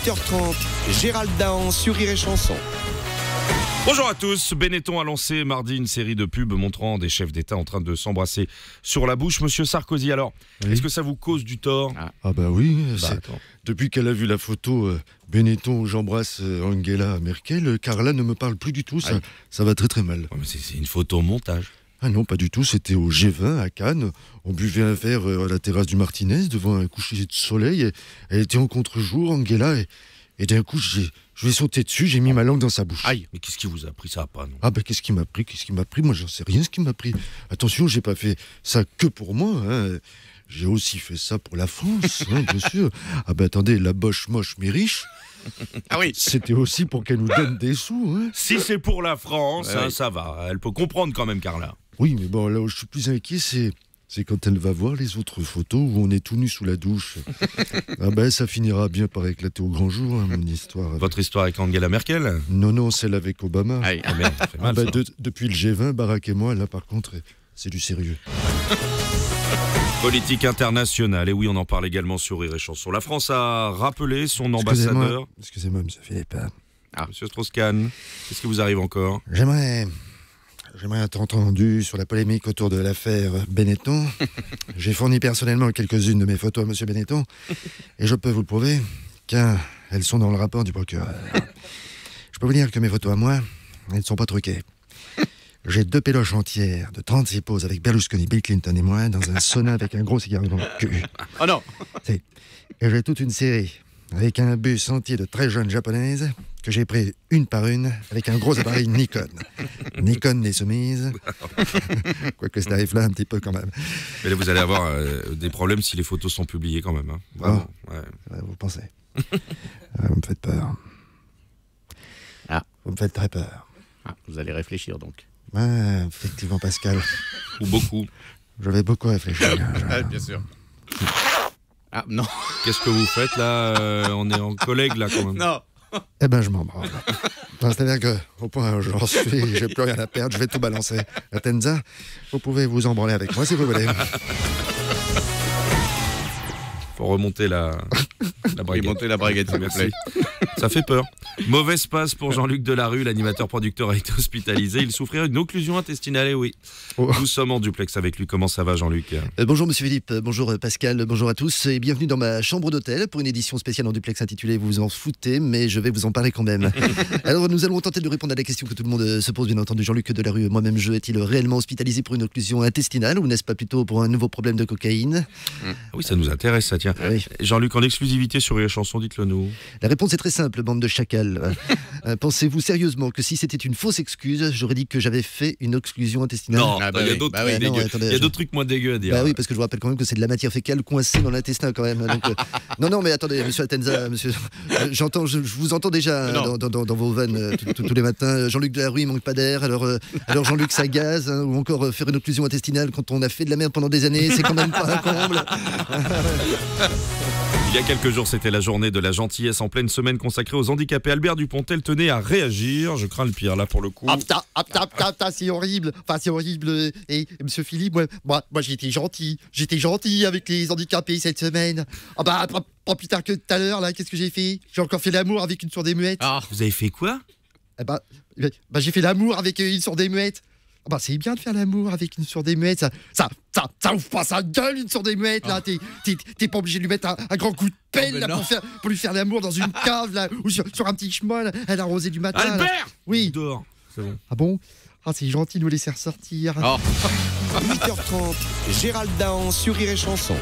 8h30, Gérald Dahan sur Rire et Chanson. Bonjour à tous. Benetton a lancé mardi une série de pubs montrant des chefs d'État en train de s'embrasser sur la bouche. Monsieur Sarkozy, alors, est-ce que ça vous cause du tort? Ah bah oui, attends. depuis qu'elle a vu la photo Benetton où j'embrasse Angela Merkel, Carla ne me parle plus du tout, ça va très très mal. Oh, mais c'est une photo montage. Ah non, pas du tout, c'était au G20 à Cannes, on buvait un verre à la terrasse du Martinez devant un coucher de soleil, elle était en contre-jour, Angela, et d'un coup je lui ai sauté dessus, j'ai mis ma langue dans sa bouche. Aïe, mais qu'est-ce qui vous a pris ça pas, non? Ah ben qu'est-ce qui m'a pris? Moi j'en sais rien ce qui m'a pris. Attention, j'ai pas fait ça que pour moi, hein. J'ai aussi fait ça pour la France, hein, bien sûr. Ah ben attendez, la boche moche mais riche. Ah oui. C'était aussi pour qu'elle nous donne des sous, hein. Si c'est pour la France, Ouais. ça va. Elle peut comprendre quand même, Carla. Oui, mais bon, là où je suis plus inquiet, c'est quand elle va voir les autres photos où on est tout nu sous la douche. Ah ben ça finira bien par éclater au grand jour, hein, mon histoire. Votre histoire avec Angela Merkel? Non, celle avec Obama. Aïe, ah merde, ça fait mal, ça. Depuis le G20, Barack et moi, là par contre, c'est du sérieux. Politique internationale, et oui, on en parle également sur Rire et Chanson. La France a rappelé son ambassadeur. Excusez-moi, monsieur Philippe. Monsieur Strauss-Kahn, qu'est-ce qui vous arrive encore? J'aimerais être entendu sur la polémique autour de l'affaire Benetton. J'ai fourni personnellement quelques-unes de mes photos à monsieur Benetton, et je peux vous le prouver, car elles sont dans le rapport du procureur. Je peux vous dire que mes photos à moi, elles ne sont pas truquées. J'ai 2 péloches entières de 36 poses avec Berlusconi, Bill Clinton et moi dans un sauna avec un gros cigare dans le cul. Oh non! Et j'ai toute une série avec un bus entier de très jeunes japonaises que j'ai pris une par une avec un gros appareil Nikon. Nikon les soumises. Quoique ça arrive là un petit peu quand même. Mais là, vous allez avoir des problèmes si les photos sont publiées quand même. Hein. Vraiment, ouais. Vous pensez vous me faites peur. Vous me faites très peur. Vous allez réfléchir donc. Effectivement, Pascal. Ou beaucoup. Je vais beaucoup réfléchir. Bien sûr. Ah non. Qu'est-ce que vous faites là? On est en collègue là quand même. Non. Eh ben, je m'en branle. C'est-à-dire qu'au point où j'en suis, j'ai plus rien à perdre, je vais tout balancer. La Tenza, vous pouvez vous en branler avec moi si vous voulez. Faut remonter la braguette. Remonter la braguette, s'il vous plaît. Ça fait peur. Mauvaise passe pour Jean-Luc Delarue, l'animateur-producteur a été hospitalisé. Il souffrait d'une occlusion intestinale, et oui. Oh. Nous sommes en duplex avec lui. Comment ça va, Jean-Luc? Bonjour Monsieur Philippe, bonjour Pascal, bonjour à tous et bienvenue dans ma chambre d'hôtel pour une édition spéciale en duplex intitulée Vous vous en foutez, mais je vais vous en parler quand même. Alors nous allons tenter de répondre à la question que tout le monde se pose bien entendu. Jean-Luc Delarue, moi-même je, est-il réellement hospitalisé pour une occlusion intestinale ou n'est-ce pas plutôt pour un nouveau problème de cocaïne? Oui, ça nous intéresse, ça tient. Oui. Jean-Luc, en exclusivité sur les chansons, dites-le nous. La réponse est très simple, bande de chacals. Pensez-vous sérieusement que si c'était une fausse excuse, j'aurais dit que j'avais fait une occlusion intestinale? Non, Ah bah il y a oui, d'autres bah oui. trucs dégueux. Non, attendez, Il y a d'autres trucs moins dégueux à dire. Bah oui, parce que je vous rappelle quand même que c'est de la matière fécale coincée dans l'intestin quand même. Donc, non, mais attendez, monsieur Atenza, monsieur, je vous entends déjà dans vos vannes tous les matins. Jean-Luc Delarue, il manque pas d'air. Alors Jean-Luc, ça gaze, hein, ou encore faire une occlusion intestinale quand on a fait de la merde pendant des années, c'est quand même pas un comble. Il y a quelques jours, c'était la journée de la gentillesse en pleine semaine consacrée aux handicapés. Albert Dupontel tenait à réagir. Je crains le pire là pour le coup. Putain, c'est horrible. Enfin, c'est horrible. Et monsieur Philippe, moi j'étais gentil. J'étais gentil avec les handicapés cette semaine. Pas plus tard que tout à l'heure, là, qu'est-ce que j'ai fait? J'ai encore fait l'amour avec une sourde muette. Vous avez fait quoi? J'ai fait l'amour avec une sourde muette. C'est bien de faire l'amour avec une sourde muette. Ça ouvre pas sa gueule, une sourde muette, là. T'es pas obligé de lui mettre un grand coup de pelle là, pour lui faire l'amour dans une cave, là, ou sur un petit chemin, là, à l'arrosée du matin. Albert là. Oui. Dehors. C'est bon. Ah bon? C'est gentil de nous laisser ressortir. 8h30, Gérald Dahan sur Rire et Chanson.